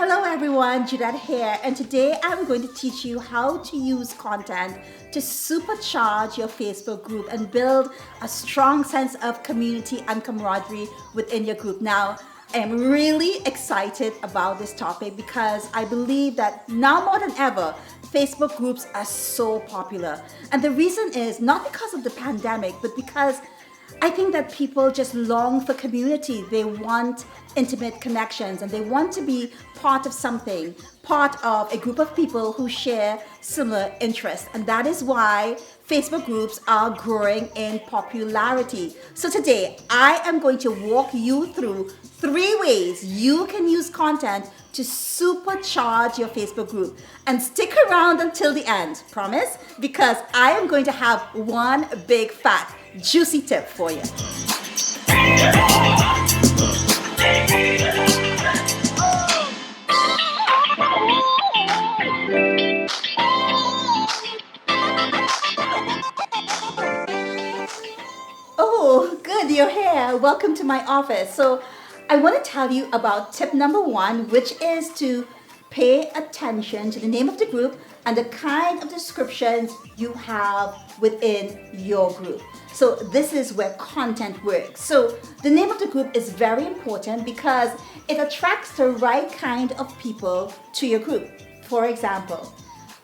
Hello everyone, Judat here, and today I'm going to teach you how to use content to supercharge your Facebook group and build a strong sense of community and camaraderie within your group. Now, I am really excited about this topic because I believe that now more than ever, Facebook groups are so popular. And the reason is not because of the pandemic, but because I think that people just long for community. They want intimate connections and they want to be part of something, part of a group of people who share similar interests. And that is why Facebook groups are growing in popularity. So today, I am going to walk you through 3 ways you can use content to supercharge your Facebook group. And stick around until the end, promise? Because I am going to have one big fat juicy tip for you. Oh, good, you're here. Welcome to my office. So I want to tell you about tip number 1, which is to pay attention to the name of the group and the kind of descriptions you have within your group. So this is where content works. So the name of the group is very important because it attracts the right kind of people to your group. For example,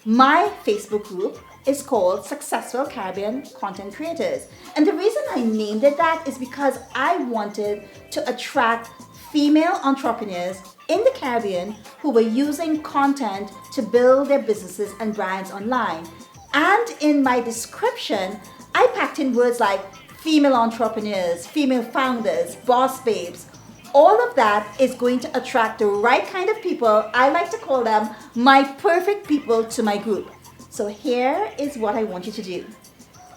my Facebook group is called Successful Caribbean Content Creators. And the reason I named it that is because I wanted to attract female entrepreneurs in the Caribbean who were using content to build their businesses and brands online. And in my description, I packed in words like female entrepreneurs, female founders, boss babes. All of that is going to attract the right kind of people. I like to call them my perfect people to my group. So here is what I want you to do.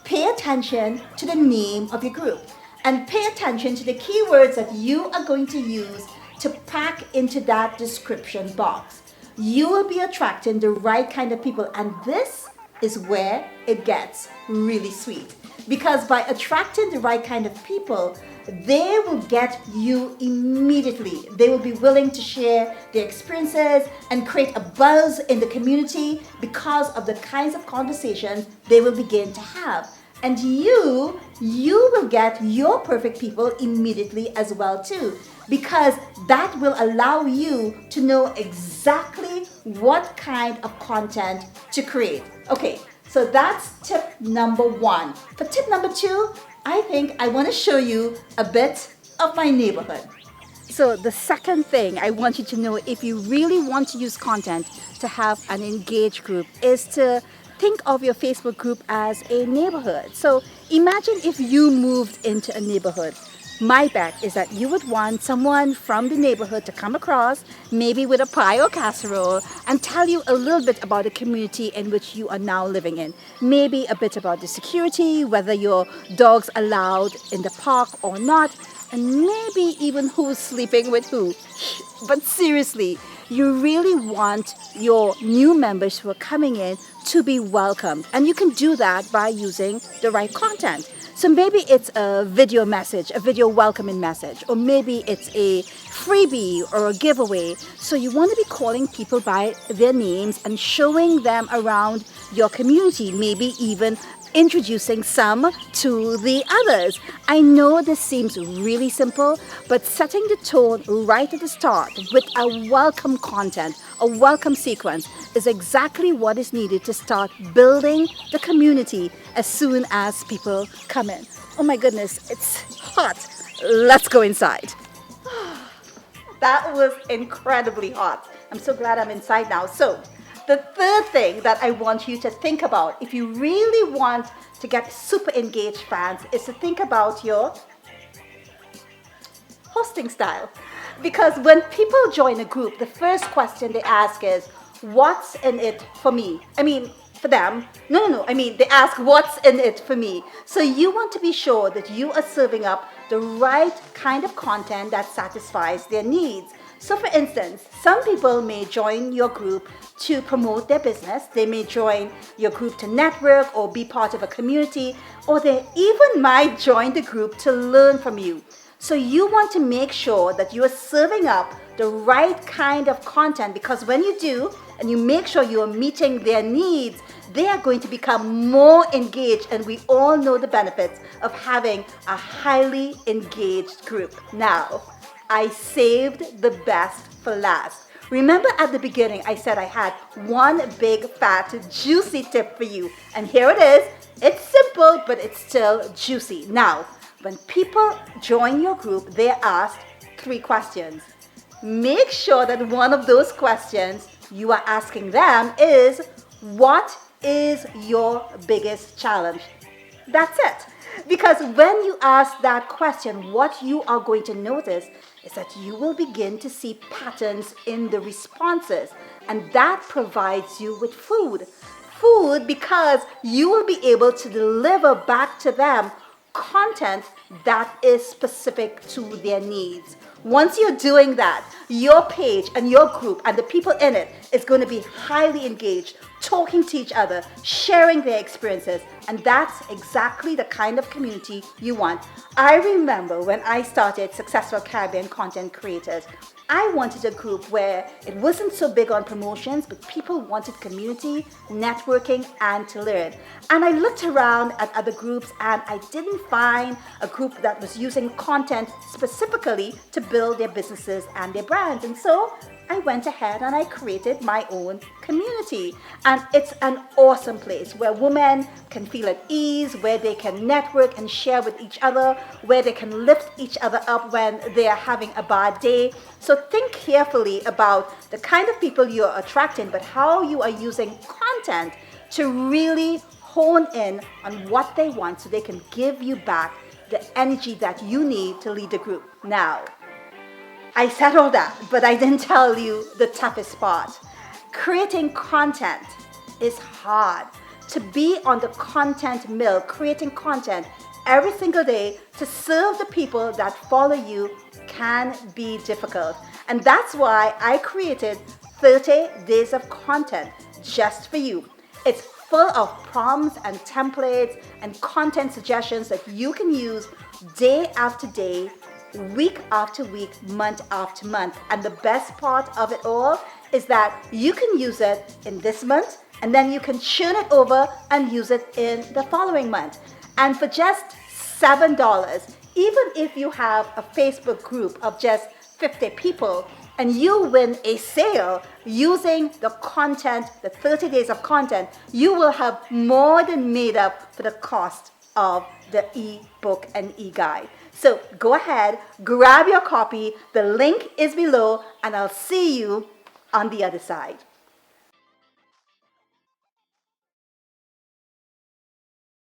Pay attention to the name of your group and pay attention to the keywords that you are going to use to pack into that description box. You will be attracting the right kind of people, and this is where it gets really sweet. Because by attracting the right kind of people, they will get you immediately. They will be willing to share their experiences and create a buzz in the community because of the kinds of conversations they will begin to have. And you will get your perfect people immediately as well too, because that will allow you to know exactly what kind of content to create. Okay, so that's tip number 1. For tip number 2, I think I want to show you a bit of my neighborhood. So the second thing I want you to know if you really want to use content to have an engaged group is to think of your Facebook group as a neighborhood. So imagine if you moved into a neighborhood. My bet is that you would want someone from the neighborhood to come across, maybe with a pie or casserole, and tell you a little bit about the community in which you are now living in. Maybe a bit about the security, whether your dog's allowed in the park or not, and maybe even who's sleeping with who. But seriously, you really want your new members who are coming in to be welcomed. And you can do that by using the right content. So maybe it's a video message, a video welcoming message, or maybe it's a freebie or a giveaway. So you want to be calling people by their names and showing them around your community, maybe even introducing some to the others. I know this seems really simple, but setting the tone right at the start with a welcome content, a welcome sequence is exactly what is needed to start building the community as soon as people come in. Oh my goodness, it's hot. Let's go inside. That was incredibly hot. I'm so glad I'm inside now. So the third thing that I want you to think about if you really want to get super engaged fans is to think about your hosting style. Because when people join a group, the first question they ask is, what's in it for me? I mean, for them. No. I mean, they ask, what's in it for me? So you want to be sure that you are serving up the right kind of content that satisfies their needs. So for instance, some people may join your group to promote their business. They may join your group to network or be part of a community, or they even might join the group to learn from you. So you want to make sure that you are serving up the right kind of content, because when you do, and you make sure you are meeting their needs, they are going to become more engaged, and we all know the benefits of having a highly engaged group. Now, I saved the best for last. Remember at the beginning, I said I had one big, fat, juicy tip for you. And here it is. It's simple, but it's still juicy. Now, when people join your group, they're asked 3 questions. Make sure that one of those questions you are asking them is, what is your biggest challenge? That's it. Because when you ask that question, what you are going to notice is that you will begin to see patterns in the responses, and that provides you with food. Food, because you will be able to deliver back to them content that is specific to their needs. Once you're doing that, your page and your group and the people in it is going to be highly engaged, talking to each other, sharing their experiences, and that's exactly the kind of community you want. I remember when I started Successful Caribbean Content Creators, I wanted a group where it wasn't so big on promotions, but people wanted community, networking, and to learn. And I looked around at other groups and I didn't find a group that was using content specifically to build their businesses and their brands. And so I went ahead and I created my own community. And it's an awesome place where women can feel at ease, where they can network and share with each other, where they can lift each other up when they are having a bad day. So think carefully about the kind of people you're attracting, but how you are using content to really hone in on what they want so they can give you back the energy that you need to lead the group. Now, I said all that, but I didn't tell you the toughest part. Creating content is hard. To be on the content mill, creating content every single day to serve the people that follow you can be difficult. And that's why I created 30 days of content just for you. It's full of prompts and templates and content suggestions that you can use day after day, week after week, month after month. And the best part of it all is that you can use it in this month, and then you can churn it over and use it in the following month. And for just $7, even if you have a Facebook group of just 50 people, and you win a sale using the content, the 30 days of content, you will have more than made up for the cost of the e-book and e-guide. So go ahead, grab your copy. The link is below, and I'll see you on the other side.